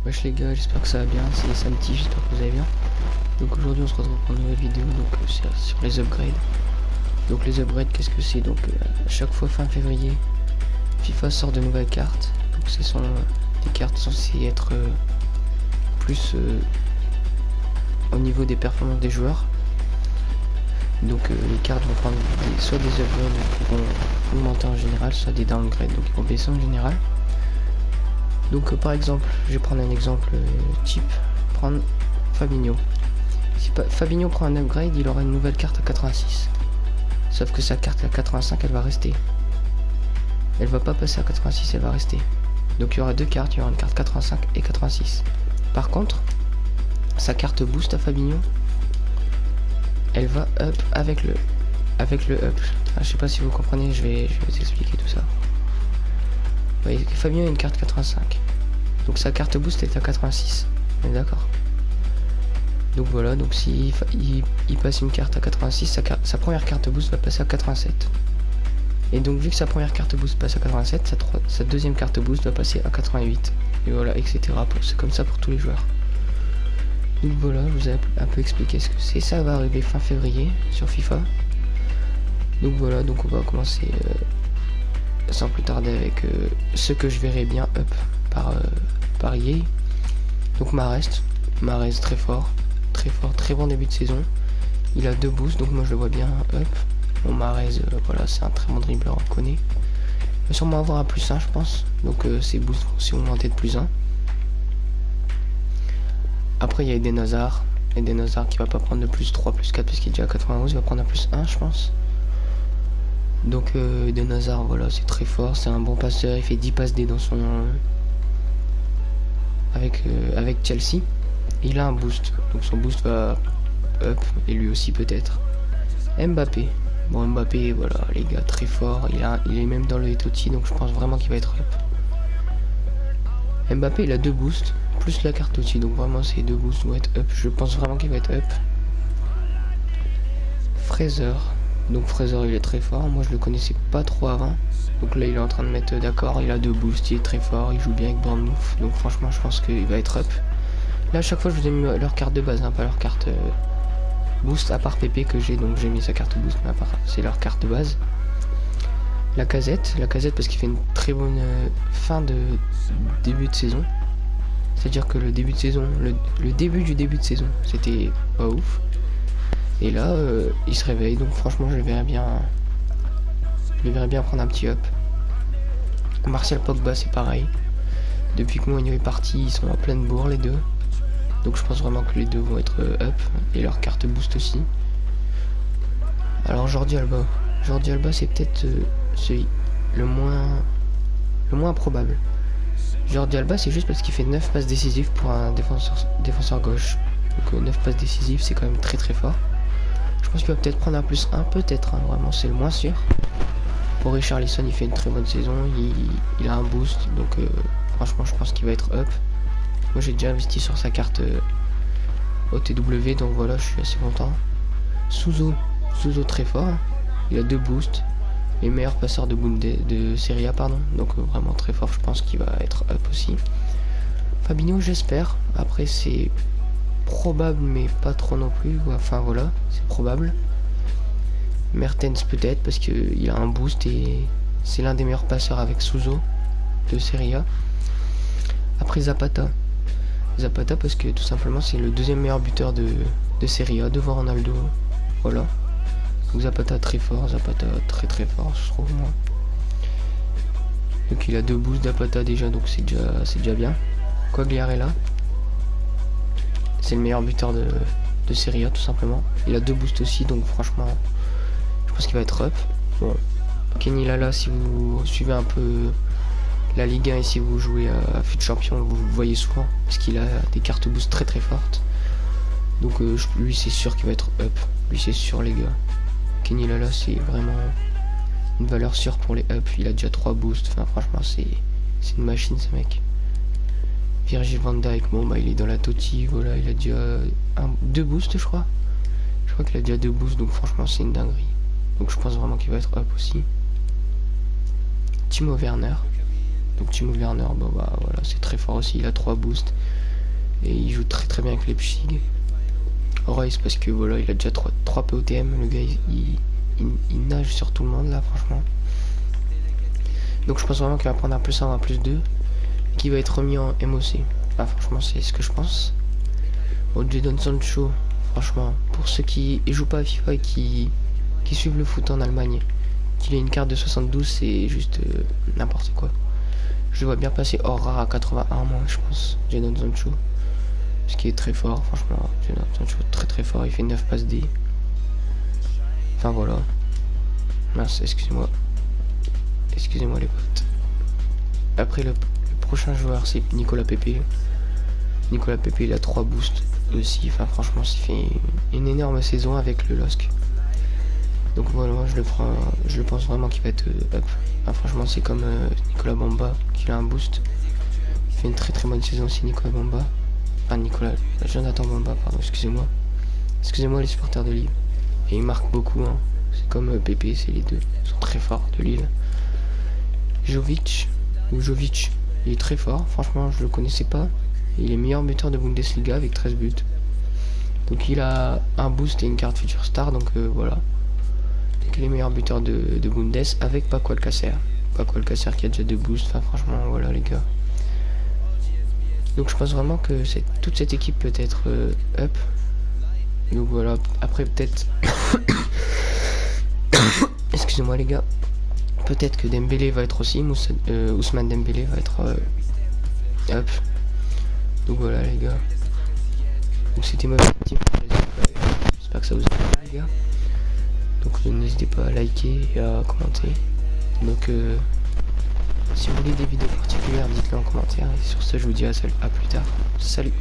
Wesh les gars, j'espère que ça va bien, c'est samedi, j'espère que vous allez bien. Donc aujourd'hui on se retrouve pour une nouvelle vidéo donc sur les upgrades. Donc les upgrades, qu'est-ce que c'est? Donc à chaque fois fin février, FIFA sort de nouvelles cartes. Donc ce sont des cartes censées être plus au niveau des performances des joueurs. Donc les cartes vont prendre soit des upgrades qui vont augmenter en général, soit des downgrades, donc ils vont baisser en général. Donc par exemple, je vais prendre un exemple type, prendre Fabinho. Si Fabinho prend un upgrade, il aura une nouvelle carte à 86. Sauf que sa carte à 85, elle va rester. Elle va pas passer à 86, elle va rester. Donc il y aura deux cartes, il y aura une carte 85 et 86. Par contre, sa carte boost à Fabinho, elle va up avec le up. Ah, je sais pas si vous comprenez, je vais vous expliquer tout ça. Vous voyez que Fabinho a une carte 85. Donc sa carte boost est à 86. On est d'accord. Donc voilà, donc si il passe une carte à 86, sa première carte boost va passer à 87. Et donc vu que sa première carte boost passe à 87, sa deuxième carte boost va passer à 88. Et voilà, etc. C'est comme ça pour tous les joueurs. Donc voilà, je vous ai un peu expliqué ce que c'est. Ça va arriver fin février sur FIFA. Donc voilà, donc on va commencer sans plus tarder avec ce que je verrai bien up par EA. Donc Mahrez très fort, très bon début de saison. Il a deux boosts, donc moi je le vois bien up. Bon Mahrez, voilà, c'est un très bon dribbleur, on connaît. Il va sûrement avoir un +1 je pense, donc ses boosts vont aussi augmenter de +1. Après il y a Eden Hazard qui va pas prendre de +3, +4 puisqu'il est déjà à 91, il va prendre un +1 je pense. Donc Eden Hazard, voilà, c'est très fort, c'est un bon passeur, il fait 10 passes D dans son avec Chelsea. Il a un boost, donc son boost va up et lui aussi peut-être. Mbappé, bon Mbappé, voilà les gars, très fort, il est même dans le Etoti, donc je pense vraiment qu'il va être up. Mbappé il a deux boosts plus la carte Totti, donc vraiment ces deux boosts vont être up, je pense vraiment qu'il va être up. Fraser, donc Fraser il est très fort, moi je le connaissais pas trop avant. Donc là il est en train de mettre d'accord, il a deux boosts, il est très fort, il joue bien avec Bournemouth. Donc franchement je pense qu'il va être up. Là à chaque fois je vous ai mis leur carte de base, hein, pas leur carte boost, à part PP que j'ai, donc j'ai mis sa carte boost, mais à part c'est leur carte de base. La casette parce qu'il fait une très bonne fin de début de saison. C'est-à-dire que le début de saison, le début du début de saison, c'était pas ouf. Et là, il se réveille, donc franchement, je le verrais bien prendre un petit up. Martial Pogba, c'est pareil. Depuis que Mourinho est parti, ils sont en pleine bourre, les deux. Donc je pense vraiment que les deux vont être up, et leur carte boost aussi. Alors Jordi Alba, c'est peut-être le moins probable. Jordi Alba, c'est juste parce qu'il fait 9 passes décisives pour un défenseur gauche. Donc 9 passes décisives, c'est quand même très très fort. Je pense qu'il va peut-être prendre un +1, peut-être, hein, vraiment c'est le moins sûr. Pour Richarlison, il fait une très bonne saison, il a un boost, donc franchement je pense qu'il va être up. Moi j'ai déjà investi sur sa carte OTW, donc voilà, je suis assez content. Suso très fort, hein. Il a deux boosts, les meilleurs passeurs de Serie A, pardon, donc vraiment très fort, je pense qu'il va être up aussi. Fabinho, j'espère, après c'est probable mais pas trop non plus, enfin voilà, c'est probable. Mertens peut-être parce qu'il a un boost et c'est l'un des meilleurs passeurs avec Suso de Serie A. Après Zapata parce que tout simplement c'est le deuxième meilleur buteur de Serie A devant Ronaldo, voilà. Donc Zapata très fort, très très fort je trouve moi. Donc il a deux boosts Zapata déjà, donc c'est déjà bien. Quagliarella, c'est le meilleur buteur de Serie A tout simplement. Il a deux boosts aussi, donc franchement je pense qu'il va être up. Bon, Kenny Lala, si vous suivez un peu la Ligue 1 et si vous jouez à FUT Champion, vous le voyez souvent parce qu'il a des cartes boost très très fortes. Donc lui c'est sûr qu'il va être up, lui c'est sûr les gars. Kenny Lala c'est vraiment une valeur sûre pour les up, il a déjà 3 boosts, enfin franchement c'est une machine ce mec. Virgil van Dijk, bon bah il est dans la Totti, voilà, il a déjà deux boosts je crois qu'il a déjà deux boosts, donc franchement c'est une dinguerie. Donc je pense vraiment qu'il va être up aussi. Timo Werner, Donc Timo Werner, bon bah voilà, c'est très fort aussi, il a 3 boosts. Et il joue très très bien avec Leipzig. Royce parce que voilà, il a déjà 3 POTM, le gars il nage sur tout le monde là franchement. Donc je pense vraiment qu'il va prendre un +1 ou un +2 qui va être remis en MOC. Ah franchement c'est ce que je pense. Bon, Jadon Sancho, franchement, pour ceux qui jouent pas à FIFA et qui suivent le foot en Allemagne, qu'il ait une carte de 72 c'est juste n'importe quoi. Je le vois bien passer hors rare à 81 moi je pense, Jadon Sancho. Ce qui est très fort, franchement, Jadon Sancho très très fort, il fait 9 passes D. Enfin voilà. Mince, excusez-moi. Excusez-moi les potes. Après le prochain joueur c'est Nicolas Pepe. Nicolas Pepe il a 3 boosts aussi, enfin franchement il fait une énorme saison avec le LOSC. Donc voilà, moi je le pense vraiment qu'il va être up. Enfin, franchement c'est comme Nicolas Bamba qui a un boost. Il fait une très très bonne saison aussi Nicolas Bamba. Enfin Jonathan Bamba, pardon, excusez-moi. Excusez-moi les supporters de Lille. Et il marque beaucoup, hein. C'est comme Pepe, c'est les deux. Ils sont très forts de Lille. Jovic, il est très fort, franchement je le connaissais pas. Il est meilleur buteur de Bundesliga avec 13 buts. Donc il a un boost et une carte Future Star, donc voilà. Donc il est meilleur buteur de Bundes avec Paco Alcacer. Paco Alcacer qui a déjà 2 boosts, enfin franchement voilà les gars. Donc je pense vraiment que toute cette équipe peut être up. Donc voilà, après peut-être... Excusez-moi les gars. Peut-être que Dembélé va être aussi, Ousmane Dembélé va être up. Donc voilà les gars. Donc c'était ma petite j'espère que ça vous a plu les gars. Donc n'hésitez pas à liker et à commenter. Donc si vous voulez des vidéos particulières, dites-le en commentaire. Et sur ce je vous dis à plus tard. Salut.